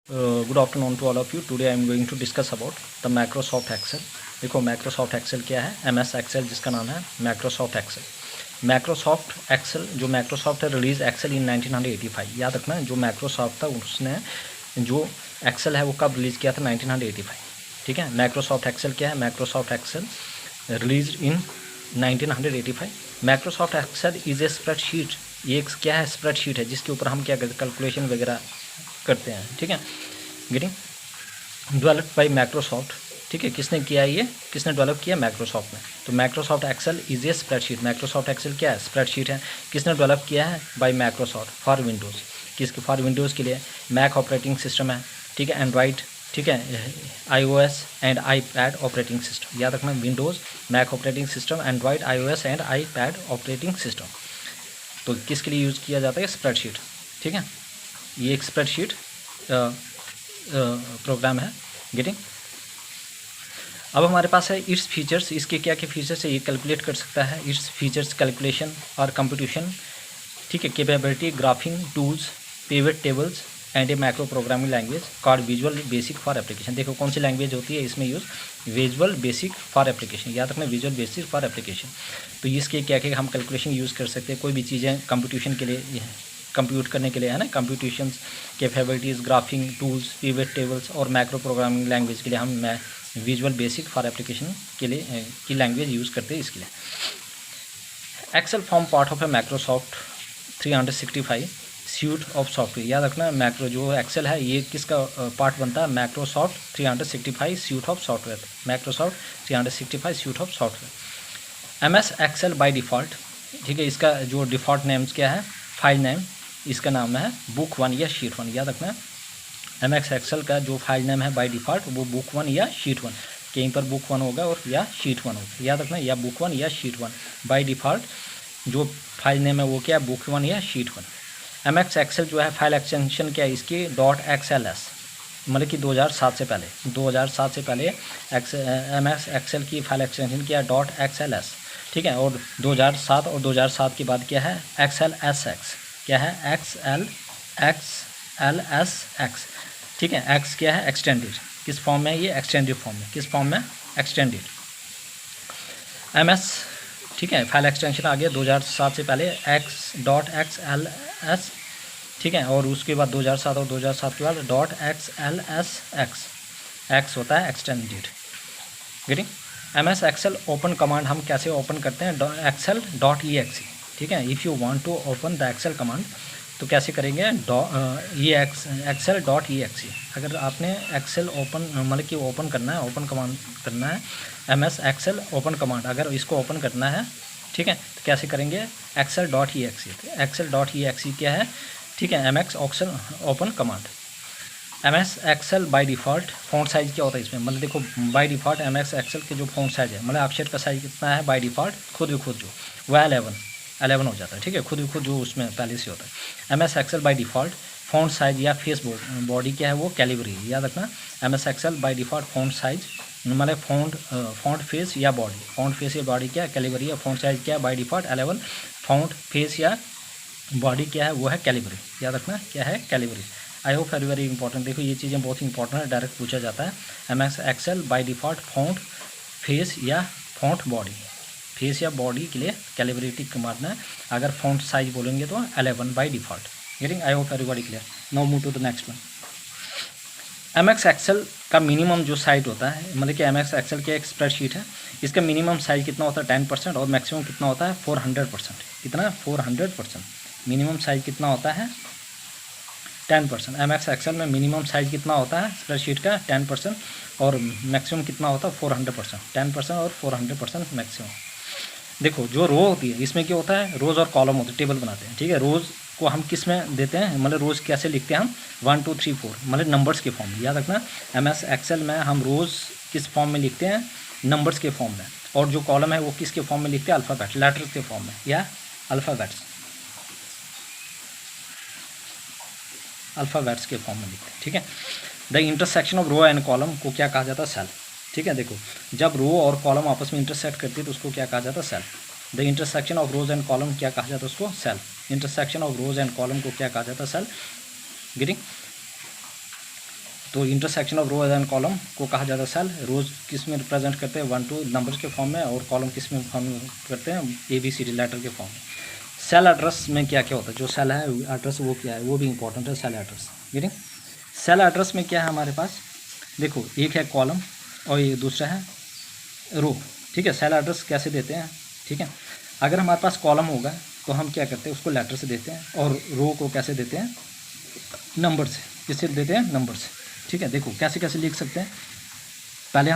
Good afternoon to all of you. Today I am going to discuss about the Microsoft Excel. देखो Microsoft Excel क्या है, MS Excel जिसका नाम है Microsoft Excel. Microsoft Excel जो Microsoft है release Excel in 1985। याद रखना जो माइक्रोसॉफ्ट था उसने जो एक्सेल है वो कब रिलीज़ किया था, 1985। ठीक है, माइक्रोसॉफ्ट एक्सेल क्या है, Microsoft Excel release in 1985। Microsoft Excel is a spreadsheet. ये एक क्या है, स्प्रेडशीट है जिसके ऊपर हम क्या करते हैं, कैलकुलेशन वगैरह करते हैं। ठीक है, गेटिंग डेवलप्ड बाय माइक्रोसॉफ्ट। ठीक है, किसने किया है, ये किसने डेवलप किया, माइक्रोसॉफ्ट ने। तो Microsoft Excel is a spreadsheet. Microsoft Excel क्या है, स्प्रेडशीट है। किसने डेवलप किया है, बाय माइक्रोसॉफ्ट फॉर विंडोज़। किसके, फॉर विंडोज़ के लिए। मैक ऑपरेटिंग सिस्टम है, ठीक है, एंड्रॉइड, ठीक है, iOS and iPad operating system. याद रखना, Windows, Mac operating system, Android, iOS and iPad operating system. तो किसके लिए यूज़ किया जाता है, स्प्रेडशीट। ठीक है, ये एक स्प्रेडशीट प्रोग्राम है। गेटिंग, अब हमारे पास है इट्स फीचर्स। इसके क्या क्या फीचर्स है, ये कैलकुलेट कर सकता है। इट्स फीचर्स, कैलकुलेशन और कंप्यूटेशन, ठीक है, capability, graphic tools, pivot tables and A macro programming language called visual basic for application. देखो कौन सी लैंग्वेज होती है इसमें use, visual basic for application. याद रखना, विजुअल बेसिक फॉर एप्लीकेशन। तो इसके क्या क्या हम कैलकुलेशन यूज़ कर सकते हैं, कोई भी चीज़ें कंप्यूटेशन के लिए, कंप्यूट करने के लिए, है ना, computation capabilities, graphic tools, pivot tables और मैक्रो प्रोग्रामिंग लैंग्वेज के लिए हम विजुअल बेसिक फॉर एप्लीकेशन के लिए की लैंग्वेज यूज़ करते हैं इसके लिए। एक्सेल फॉर्म पार्ट ऑफ है माइक्रोसॉफ्ट 365 सूट ऑफ सॉफ्टवेयर। याद रखना, मैक्रो जो एक्सेल है ये किसका पार्ट बनता है, Microsoft 365 suite of software. Microsoft 365 suite of software. MS Excel by default, ठीक है, इसका जो डिफ़ॉल्ट नेम्स क्या है, फाइल नेम, इसका नाम है बुक 1 या शीट 1। याद रखना, एमएस एक्सेल का जो फाइल नेम है बाय डिफ़ॉल्ट वो बुक 1 या शीट 1, कहीं पर बुक 1 होगा और या शीट 1 होगा। याद रखना, या बुक 1 या शीट 1। बाय डिफ़ॉल्ट जो फाइल नेम है वो क्या है, बुक 1 या शीट 1। एमएस एक्सेल जो है फाइल एक्सटेंशन क्या है इसकी, .xls, मतलब कि 2007 से पहले, 2007 से पहले एमएस एक्सेल की फाइल एक्सटेंशन क्या है, .xls। ठीक है, और 2007 और 2007 के बाद क्या है, XLSX, क्या है, XLSX। ठीक है, एक्स क्या है, एक्सटेंडेड। किस फॉर्म में, ये एक्सटेंडेड फॉर्म में, किस फॉर्म में, एक्सटेंडेड। एमएस, ठीक है, फाइल एक्सटेंशन आ गया 2007 से पहले x.xls, ठीक है, और उसके बाद 2007 और 2007 के बाद .xlsx, एक्स होता है extended. Getting, MS Excel open command हम कैसे ओपन करते हैं, excel.exe। ठीक है, if you want to open the Excel command तो कैसे करेंगे, excel.exe। अगर आपने एक्सेल ओपन मतलब कि ओपन करना है, ओपन कमांड करना है, एमएस एक्सेल ओपन कमांड अगर इसको ओपन करना है, ठीक है, तो कैसे करेंगे, excel.exe। excel.exe क्या है, ठीक है, MS Excel open command. MS Excel by default font size क्या होता है इसमें, मतलब देखो बाय डिफ़ॉल्ट एमएस एक्सेल के जो फ़ॉन्ट साइज़ है, मतलब अक्षर का साइज़ कितना है बाय डिफ़ॉल्ट, खुद भी खुद जो वह 11 हो जाता है। ठीक है, खुद भी खुद जो उसमें पहले से होता है। MS Excel by default font size या फेस बॉडी क्या है, वो कैलिबरी है। याद रखना, MS Excel by default font size मतलब फ़ॉन्ट फेस या बॉडी, फ़ॉन्ट फेस या बॉडी क्या है, कैलिबरी है। फ़ॉन्ट साइज़ क्या है बाय डिफ़ॉल्ट 11, फ़ॉन्ट फेस या बॉडी क्या है, वो है कैलिबरी। याद रखना, क्या है, Calibri. I hope very very important. देखो ये चीज़ें बहुत इंपॉर्टेंट है, डायरेक्ट पूछा जाता है। MS Excel by default font face या फ़ॉन्ट बॉडी, फेस या बॉडी के लिए कैलिब्रेटी मारना है। अगर फ़ॉन्ट साइज बोलेंगे तो 11 by default. Getting, I hope everybody clear. Now move to the next one. MS Excel का मिनिमम जो साइज होता है, मतलब कि एमएस एक्सेल की एक स्प्रेडशीट है, इसका मिनिमम साइज कितना होता है, 10% और मैक्सिमम कितना होता है, 400%। कितना, 400%। मिनिमम साइज कितना होता है, 10%। एमएस एक्सेल में मिनिमम साइज कितना होता है स्प्रेडशीट का, 10%, और मैक्सिमम कितना होता है, 400%। 10% और 400% मैक्सिमम। देखो जो रो होती है इसमें क्या होता है, रोज़ और कॉलम होते हैं, टेबल बनाते हैं। ठीक है, रोज़ को हम किस में देते हैं, मतलब रोज़ कैसे लिखते हैं हम, 1 2 3 4, मतलब नंबर्स के फॉर्म में। याद रखना, एमएस एक्सेल में हम रोज़ किस फॉर्म में लिखते हैं, नंबर्स के फॉर्म में, और जो कॉलम है वो किसके फॉर्म में लिखते हैं, अल्फ़ाबेट, लेटर्स के फॉर्म में या अल्फ़ाबेट्स के फॉर्म में लिखते हैं। ठीक है, the intersection of row and column को क्या कहा जाता है, सेल। ठीक है, देखो जब रो और कॉलम आपस में इंटरसेक्ट करती है तो उसको क्या कहा जाता है, cell. The intersection of rows and column क्या कहा जाता है उसको, cell. Intersection of rows and column को क्या कहा जाता है, सेल। गेटिंग, तो intersection of row and column को कहा जाता है सेल। रोज किस में रिप्रेजेंट करते हैं 1 2 नंबर्स के फॉर्म में, और कॉलम किस में फॉर्म करते हैं ABCD लेटर के फॉर्म में। सेल एड्रेस में क्या क्या होता है, जो सेल है एड्रेस वो क्या है, वो भी इंपॉर्टेंट है cell address. Getting? Cell address में क्या है हमारे पास, देखो एक है कॉलम और ये दूसरा है रो, ठीक है। सेल एड्रेस कैसे देते हैं, ठीक है। अगर हमारे पास कॉलम होगा तो हम क्या करते हैं, उसको लेटर से देते हैं, और रो को कैसे देते हैं, नंबर से। किससे देते हैं, नंबर से, ठीक है। देखो कैसे कैसे लिख सकते हैं, पहले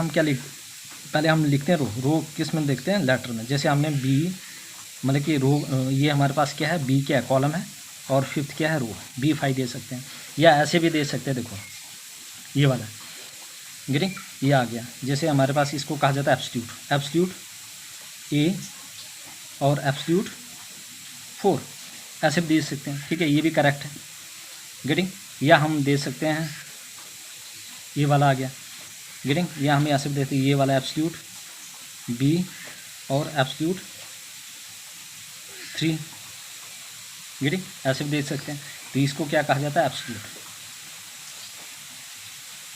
हम लिखते हैं रो किस में देखते हैं, लेटर में। जैसे हमने बी, मतलब कि रो, ये हमारे पास क्या है, बी क्या है, कॉलम है, और फिफ्थ क्या है, रो, B5 दे सकते हैं, या ऐसे भी दे सकते हैं। देखो ये वाला गेटिंग, ये आ गया। जैसे हमारे पास इसको कहा जाता है एब्सोल्यूट A और एब्सोल्यूट 4, ऐसे भी दे सकते हैं, ठीक है। ये भी करेक्ट है, गेटिंग। या हम दे सकते हैं, ये वाला आ गया, गेटिंग। या हम ऐसे भी देते हैं, ये वाला एब्सोल्यूट B और एब्सोल्यूट 3, गेटिंग, ऐसे भी दे सकते हैं। तो इसको क्या कहा जाता है, एब्सोल्यूट,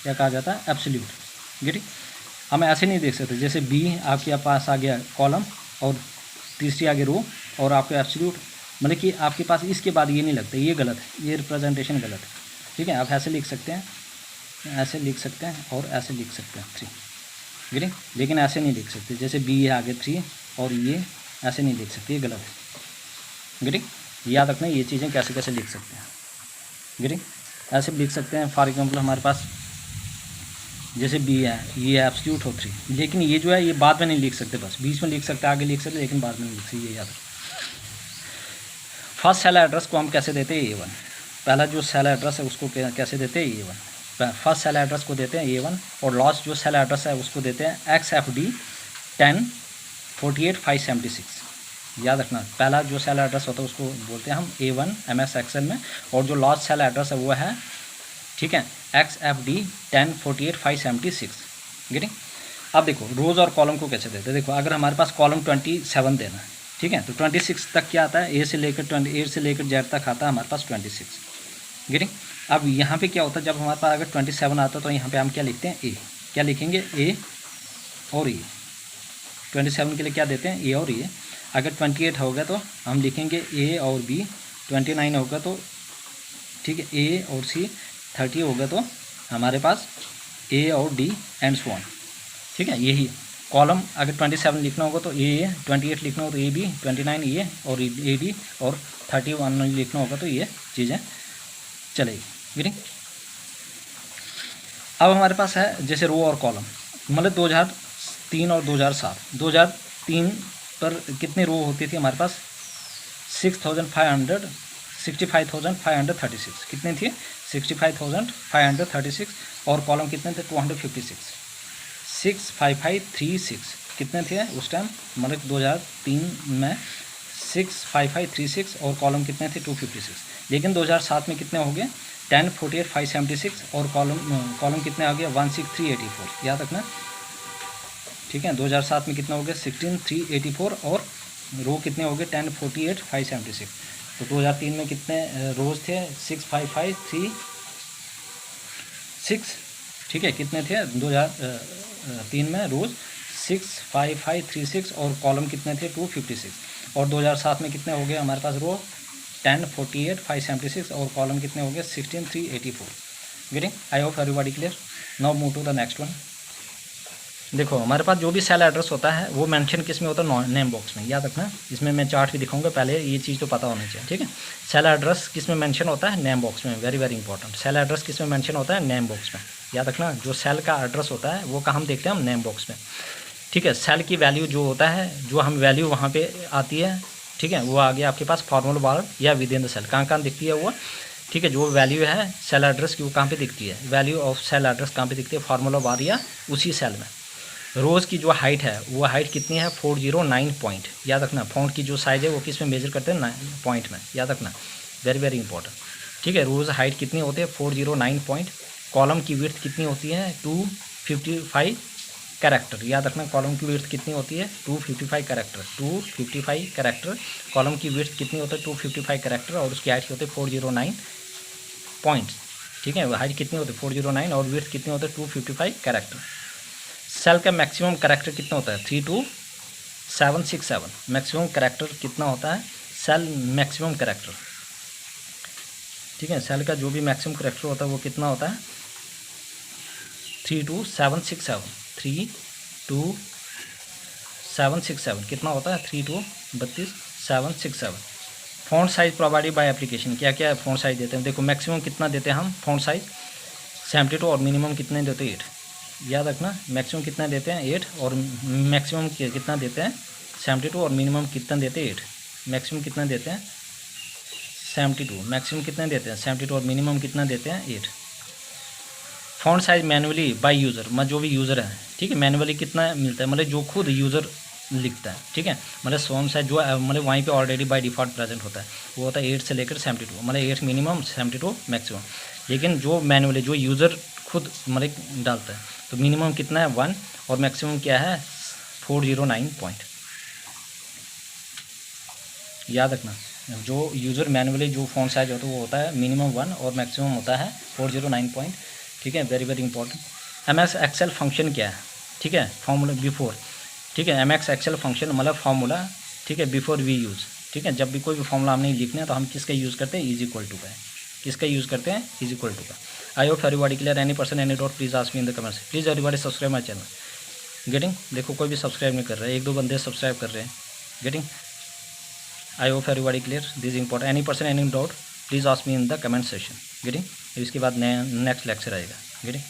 क्या कहा जाता है, एब्सोल्यूट, गेटिंग। हम ऐसे नहीं देख सकते, जैसे B आपके पास आ गया कॉलम और तीसरी आगे रो और आपके एब्सोल्यूट, मतलब कि आपके पास इसके बाद ये नहीं लगता, ये गलत है, ये रिप्रेजेंटेशन गलत है, ठीक है। आप ऐसे लिख सकते हैं, ऐसे लिख सकते हैं, और ऐसे लिख सकते हैं 3, गेटिंग। लेकिन ऐसे नहीं लिख सकते, जैसे B है आगे 3 और ये ऐसे नहीं लिख सकते, ये गलत है, गेटिंग। याद रखना ये चीज़ें कैसे कैसे लिख सकते हैं, गेटिंग। ऐसे भी लिख सकते हैं, फॉर एग्जांपल हमारे पास जैसे B है, ये एब्सोल्यूट हो 3, लेकिन ये जो है ये बाद में नहीं लिख सकते, बस बीच में लिख सकते, आगे लिख सकते, लेकिन बाद में नहीं लिख सकते, ये याद रखना। फर्स्ट सेल एड्रेस को हम कैसे देते हैं, A1। पहला जो सेल एड्रेस है उसको कैसे देते हैं, A1। फर्स्ट सेल एड्रेस को देते हैं A1, और लास्ट जो सेल एड्रेस है उसको देते हैं XFD 1048,576। याद रखना, पहला जो सेल एड्रेस होता है उसको बोलते हैं हम A1 MS Excel में, और जो लास्ट सेल एड्रेस है वो है, ठीक है, XFD 1048,576, गेटिंग। अब देखो रोज़ और कॉलम को कैसे देते हैं। देखो अगर हमारे पास कॉलम 27 देना है, ठीक है, तो 26 तक क्या आता है, A से लेकर 28 से लेकर Z तक आता है हमारे पास 26, गेटिंग। अब यहाँ पे क्या होता है, जब हमारे पास अगर 27 आता है तो यहाँ पे हम क्या लिखते हैं, A, क्या लिखेंगे, A और E। 27 के लिए क्या देते हैं, A और E। अगर 28 होगा तो हम लिखेंगे A और B, 29 होगा तो, ठीक है, A और C, 30 होगा तो हमारे पास A और D एंड सो ऑन, ठीक है। यही कॉलम अगर 27 लिखना होगा तो A, 28 लिखना होगा तो AB, 29 A और AB, और 31 लिखना होगा तो ये चीज़ें चलेगी, गेटिंग। अब हमारे पास है जैसे रो और कॉलम, मतलब 2003 और 2007। 2003 पर कितनी रो होती थी हमारे पास, 65,536, कितने थी, 65,536, और कॉलम कितने थे, 256, 65536, कितने थे उस टाइम, मतलब 2003 में 65536, और कॉलम कितने थे, 256। लेकिन 2007 में कितने हो गए, 1048,576, और कॉलम कितने आ गए, 16384, याद रखना, ठीक है। 2007 में कितना हो गया, 16384, और रो कितने हो गए, 1048,576। तो 2003 में कितने रोज थे, 65536, ठीक है। कितने थे 2003 में रोज, 65536, और कॉलम कितने थे, 256। और 2007 में कितने हो गए हमारे पास रो, 1048,576, और कॉलम कितने हो गए, 16384, getting. I hope everybody clear. Now move to the next one. देखो हमारे पास जो भी सेल एड्रेस होता है वो मेंशन किस में होता है, नेम बॉक्स में, याद रखना। इसमें मैं चार्ट भी दिखाऊंगा, पहले ये चीज़ तो पता होनी चाहिए, ठीक है। सेल एड्रेस किस में मेंशन होता है, नेम बॉक्स में, very very important. Cell address किस में मेंशन होता है, नेम बॉक्स में, याद रखना। जो सेल का एड्रेस होता है वो कहाँ हम देखते हैं, हम नेम बॉक्स में, ठीक है। सेल की वैल्यू जो होता है, जो हम वैल्यू वहाँ पे आती है, ठीक है, वो आ गया आपके पास फॉर्मूला बार या विद इन द सेल, कहाँ दिखती है वो, ठीक है। जो वैल्यू है सेल एड्रेस की वो कहाँ पे दिखती है, वैल्यू ऑफ सेल एड्रेस कहाँ पे दिखती है, फार्मूला बार या उसी सेल में। रोज़ की जो हाइट है वो हाइट कितनी है, 409 पॉइंट, याद रखना। फॉन्ट की जो साइज़ है वो किस में मेजर करते हैं, पॉइंट में, याद रखना, वेरी वेरी इंपॉर्टेंट, ठीक है। रोज़ हाइट कितनी होती है, 409 पॉइंट। कॉलम की विड्थ कितनी होती है, 255 कैरेक्टर, याद रखना। कॉलम की विड्थ कितनी होती है, 255 कैरेक्टर, 255 कैरेक्टर। कॉलम की विड्थ कितनी होती है, 255 कैरेक्टर, और उसकी हाइट होती है 409 पॉइंट्स, ठीक है, हाइट कितनी होती है 409 और विड्थ कितनी होती है 255 कैरेक्टर। सेल का मैक्सिमम कैरेक्टर कितना होता है 32767। मैक्सिमम कैरेक्टर कितना होता है सेल मैक्सिमम कैरेक्टर, ठीक है, सेल का जो भी मैक्सिमम कैरेक्टर होता है वो कितना होता है 32767। 32767 कितना होता है 32767। Font size provided by application, क्या क्या फ़ॉन्ट साइज देते हैं देखो, मैक्सिमम कितना देते हैं हम फ़ॉन्ट साइज 72 और मिनिमम कितने देते हैं 8। याद रखना, मैक्सिमम कितना देते हैं 8 और मैक्सिमम कितना देते हैं 72 और मिनिमम कितना देते हैं 8। मैक्सिमम कितना देते हैं 72, मैक्सिमम कितने देते हैं 72 और मिनिमम कितना देते हैं 8। Font size manually by user, मतलब जो भी यूज़र है, ठीक है, मैनुअली कितना मिलता है, मतलब जो खुद यूज़र लिखता है, ठीक है, मतलब फ़ॉन्ट साइज जो मतलब वहीं पे ऑलरेडी बाय डिफ़ॉल्ट प्रेजेंट होता है वो होता है 8 से लेकर 72, मतलब 8 मिनिमम 72 मैक्सिमम। लेकिन जो मैनुअली जो यूज़र खुद मतलब डालता है तो मिनिमम कितना है 1 और मैक्सिमम क्या है 409 पॉइंट। याद रखना, जो यूज़र मैनुअली जो फ़ॉन्ट साइज होता है वो होता है मिनिमम 1 और मैक्सिमम होता है 409 पॉइंट, ठीक है, very very important. MS Excel function क्या है, ठीक है, फॉर्मूला बिफोर, ठीक है, MS एक्सेल फंक्शन मतलब फार्मूला, ठीक है, बिफोर वी यूज़, ठीक है, जब भी कोई भी फॉर्मूला हमने लिखना है तो हम किसका यूज़ करते हैं इज इक्वल टू का, किसका यूज़ करते हैं इज इक्वल टू का। आई hope everybody clear, any person any doubt please ask me in the comments, please everybody subscribe my channel. Getting, देखो कोई भी सब्सक्राइब नहीं कर रहा है, 1-2 बंदे सब्सक्राइब कर रहे हैं। Getting, I hope everybody clear, this is important, any person any doubt please ask me in the comment session. Getting, इसके बाद नेक्स्ट लेक्चर आएगा। गेटिंग।